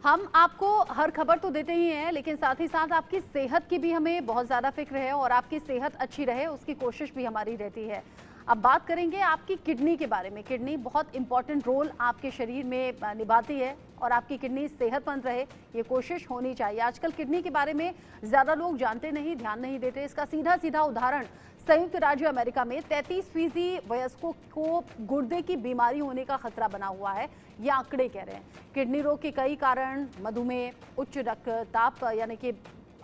हम आपको हर खबर तो देते ही हैं, लेकिन साथ ही साथ आपकी सेहत की भी हमें बहुत ज़्यादा फिक्र है और आपकी सेहत अच्छी रहे उसकी कोशिश भी हमारी रहती है। अब बात करेंगे आपकी किडनी के बारे में। किडनी बहुत इंपॉर्टेंट रोल आपके शरीर में निभाती है और आपकी किडनी सेहतमंद रहे ये कोशिश होनी चाहिए। आजकल किडनी के बारे में ज़्यादा लोग जानते नहीं, ध्यान नहीं देते। इसका सीधा सीधा उदाहरण संयुक्त राज्य अमेरिका में 33% वयस्कों को गुर्दे की बीमारी होने का खतरा बना हुआ है, ये आंकड़े कह रहे हैं। किडनी रोग के कई कारण मधुमेह, उच्च रक्तचाप यानी कि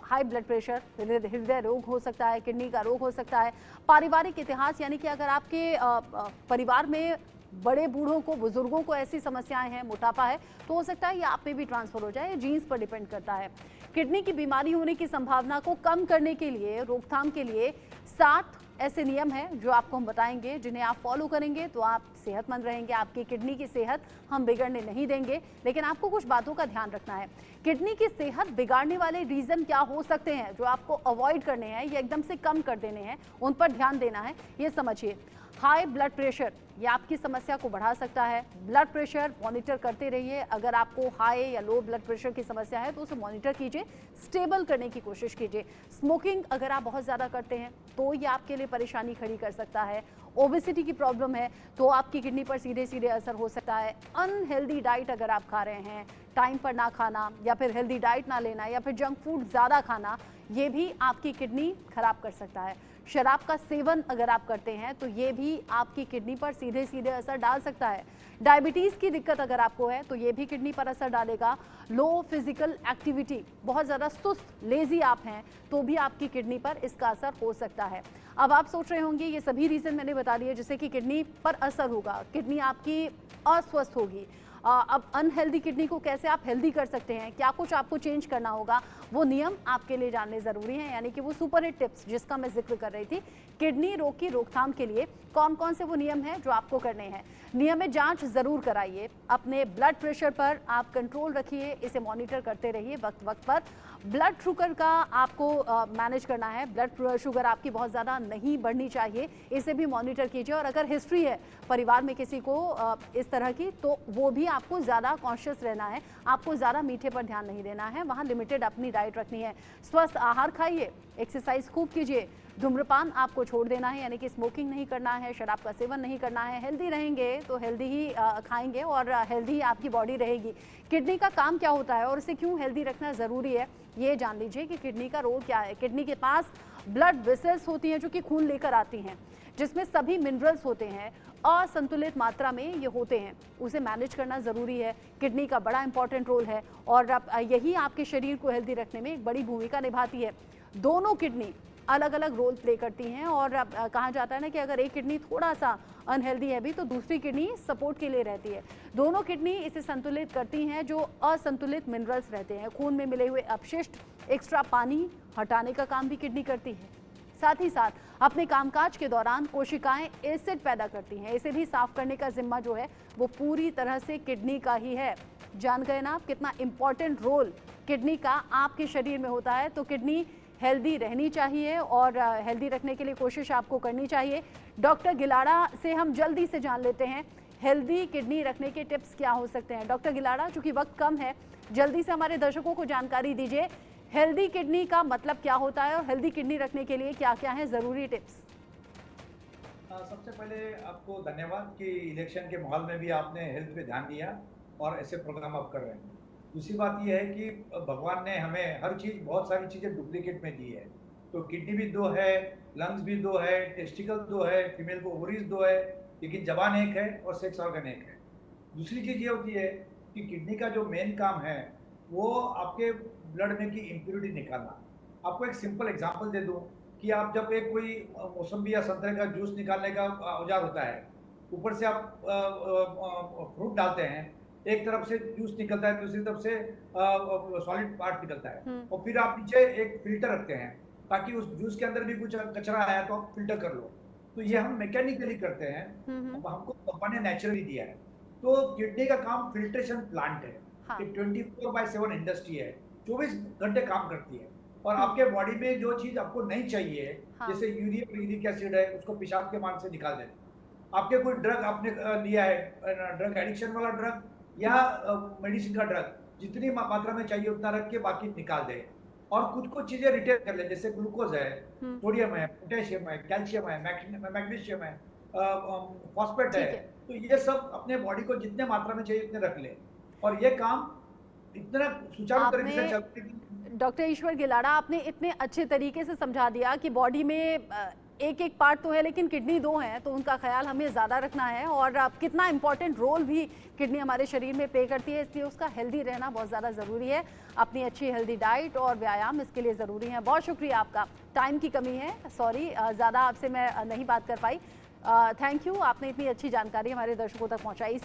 हाई ब्लड प्रेशर, हृदय रोग हो सकता है, किडनी का रोग हो सकता है, पारिवारिक इतिहास यानी कि अगर आपके परिवार में बड़े बूढ़ों को, बुजुर्गों को ऐसी समस्याएं हैं, मोटापा है, तो हो सकता है ये आप पे भी ट्रांसफर हो जाए। जीन्स पर डिपेंड करता है। किडनी की बीमारी होने की संभावना को कम करने के लिए, रोकथाम के लिए 7 ऐसे नियम हैं जो आपको हम बताएंगे, जिन्हें आप फॉलो करेंगे तो आप सेहतमंद रहेंगे। आपकी किडनी की सेहत हम बिगड़ने नहीं देंगे, लेकिन आपको कुछ बातों का ध्यान रखना है। किडनी की सेहत बिगाड़ने वाले रीजन क्या हो सकते हैं जो आपको अवॉइड करने हैं या एकदम से कम कर देने हैं, उन पर ध्यान देना है। ये समझिए, हाई ब्लड प्रेशर ये आपकी समस्या को बढ़ा सकता है। ब्लड प्रेशर मॉनिटर करते रहिए। अगर आपको हाई या लो ब्लड प्रेशर की समस्या है तो उसे मॉनिटर कीजिए, स्टेबल करने की कोशिश कीजिए। स्मोकिंग अगर आप बहुत ज़्यादा करते हैं तो ये आपके लिए परेशानी खड़ी कर सकता है। ओबेसिटी की प्रॉब्लम है तो आपकी किडनी पर सीधे सीधे असर हो सकता है। अनहेल्दी डाइट अगर आप खा रहे हैं, टाइम पर ना खाना या फिर हेल्दी डाइट ना लेना या फिर जंक फूड ज़्यादा खाना, ये भी आपकी किडनी खराब कर सकता है। शराब का सेवन अगर आप करते हैं तो ये भी आपकी किडनी पर सीधे सीधे असर डाल सकता है। डायबिटीज़ की दिक्कत अगर आपको है तो ये भी किडनी पर असर डालेगा। लो फिजिकल एक्टिविटी, बहुत ज़्यादा सुस्त, लेजी आप हैं तो भी आपकी किडनी पर इसका असर हो सकता है। अब आप सोच रहे होंगे ये सभी रीज़न मैंने बता दिए जिससे कि किडनी पर असर होगा, किडनी आपकी अस्वस्थ होगी। अब अनहेल्दी किडनी को कैसे आप हेल्दी कर सकते हैं, क्या कुछ आपको चेंज करना होगा, वो नियम आपके लिए जानने ज़रूरी हैं। यानी कि वो सुपर हिट टिप्स जिसका मैं जिक्र कर रही थी, किडनी रोग की रोकथाम के लिए कौन कौन से वो नियम हैं जो आपको करने हैं। नियमित जांच ज़रूर कराइए। अपने ब्लड प्रेशर पर आप कंट्रोल रखिए, इसे मॉनिटर करते रहिए वक्त वक्त पर। ब्लड शुगर का आपको मैनेज करना है। ब्लड शुगर आपकी बहुत ज़्यादा नहीं बढ़नी चाहिए, इसे भी मॉनिटर कीजिए। और अगर हिस्ट्री है परिवार में किसी को इस तरह की, तो वो भी आपको ज़्यादा कॉन्शियस रहना है। आपको ज़्यादा मीठे पर ध्यान नहीं देना है, वहाँ लिमिटेड अपनी डाइट रखनी है। स्वस्थ आहार खाइए, एक्सरसाइज खूब कीजिए। धूम्रपान आपको छोड़ देना है, यानी कि स्मोकिंग नहीं करना है, शराब का सेवन नहीं करना है। हेल्दी रहेंगे तो हेल्दी ही खाएंगे और हेल्दी आपकी बॉडी रहेगी। किडनी का काम क्या होता है और इसे क्यों हेल्दी रखना ज़रूरी है, ये जान लीजिए कि किडनी का रोल क्या है। किडनी के पास ब्लड वेसल्स होती हैं जो कि खून लेकर आती हैं, जिसमें सभी मिनरल्स होते हैं, असंतुलित मात्रा में ये होते हैं, उसे मैनेज करना ज़रूरी है। किडनी का बड़ा इंपॉर्टेंट रोल है और यही आपके शरीर को हेल्दी रखने में एक बड़ी भूमिका निभाती है। दोनों किडनी अलग अलग रोल प्ले करती हैं और कहा जाता है ना कि अगर एक किडनी थोड़ा सा अनहेल्दी है भी तो दूसरी किडनी सपोर्ट के लिए रहती है। दोनों किडनी इसे संतुलित करती हैं जो असंतुलित मिनरल्स रहते हैं। खून में मिले हुए अपशिष्ट, एक्स्ट्रा पानी हटाने का काम भी किडनी करती है। साथ ही साथ अपने कामकाज के दौरान कोशिकाएं एसिड पैदा करती हैं, इसे भी साफ करने का जिम्मा जो है वो पूरी तरह से किडनी का ही है। जान गए ना आप कितना इंपॉर्टेंट रोल किडनी का आपके शरीर में होता है। तो किडनी हेल्दी रहनी चाहिए और हेल्दी रखने के लिए कोशिश आपको करनी चाहिए। डॉक्टर गिलाड़ा से हम जल्दी से जान लेते हैं हेल्दी किडनी रखने के टिप्स क्या हो सकते हैं। डॉक्टर गिलाड़ा, चूंकि वक्त कम है, जल्दी से हमारे दर्शकों को जानकारी दीजिए, हेल्दी किडनी का मतलब क्या होता है और हेल्दी किडनी रखने के लिए क्या क्या है ज़रूरी टिप्स। सबसे पहले आपको धन्यवाद कि इलेक्शन के माहौल में भी आपने हेल्थ पे ध्यान दिया और ऐसे प्रोग्राम आप कर रहे हैं। दूसरी बात ये है कि भगवान ने हमें हर चीज़, बहुत सारी चीज़ें डुप्लीकेट में दी है। तो किडनी भी 2 है, लंग्स भी 2 है, टेस्टिकल 2 है, फीमेल को ओवरीज 2 है, लेकिन जबान एक है और सेक्स ऑर्गन एक है। दूसरी चीज़ ये होती है कि किडनी का जो मेन काम है वो आपके ब्लड में की इम्प्योरिटी निकालना। आपको एक सिंपल एग्जांपल दे दूं कि आप जब एक कोई मौसम्बी या संतरे का जूस निकालने का औजार होता है, ऊपर से आप फ्रूट डालते हैं, एक तरफ से जूस निकलता है, दूसरी तरफ से सॉलिड पार्ट निकलता है, और फिर आप नीचे एक फिल्टर रखते हैं ताकि उस जूस के अंदर भी कुछ कचरा आया तो आप फिल्टर कर लो। तो ये जी। हम मैकेनिकली करते हैं, हम्म। हमको भगवान ने नेचुरली दिया है। तो किडनी का काम फिल्ट्रेशन प्लांट है। हाँ। ये 24/7 इंडस्ट्री है, 24 घंटे काम करती है। और हम्म। आपके बॉडी में जो चीज आपको नहीं चाहिए, हाँ। जैसे यूरिया और यूरिक एसिड है, उसको पेशाब के मार्ग से निकाल देना। आपके कोई ड्रग आपने लिया है, ड्रग एडिक्शन वाला ड्रग या मेडिसिन का ड्रग, जितनी मात्रा में चाहिए उतना रख के बाकी निकाल दें। और कुछ चीज़ें रिटेन कर लें, जैसे ग्लूकोज़ है, हम्म, सोडियम है, पोटेशियम है, कैल्शियम है, मैग्नीशियम है, फॉस्फेट है। ठीक है। तो ये सब अपने बॉडी को जितने मात्रा में चाहिए उतने रख लें। और ये काम इतना सुचारू तरीके से आपने चलता है कि डॉक्टर ईश्वर गिलाड़ा आपने इतने अच्छे तरीके से समझा दिया कि बॉडी में एक एक पार्ट तो है लेकिन किडनी दो हैं, तो उनका ख्याल हमें ज़्यादा रखना है और कितना इंपॉर्टेंट रोल भी किडनी हमारे शरीर में प्ले करती है, इसलिए उसका हेल्दी रहना बहुत ज़्यादा ज़रूरी है। अपनी अच्छी हेल्दी डाइट और व्यायाम इसके लिए ज़रूरी है। बहुत शुक्रिया आपका। टाइम की कमी है, सॉरी ज़्यादा आपसे मैं नहीं बात कर पाई। थैंक यू, आपने इतनी अच्छी जानकारी हमारे दर्शकों तक पहुँचाई।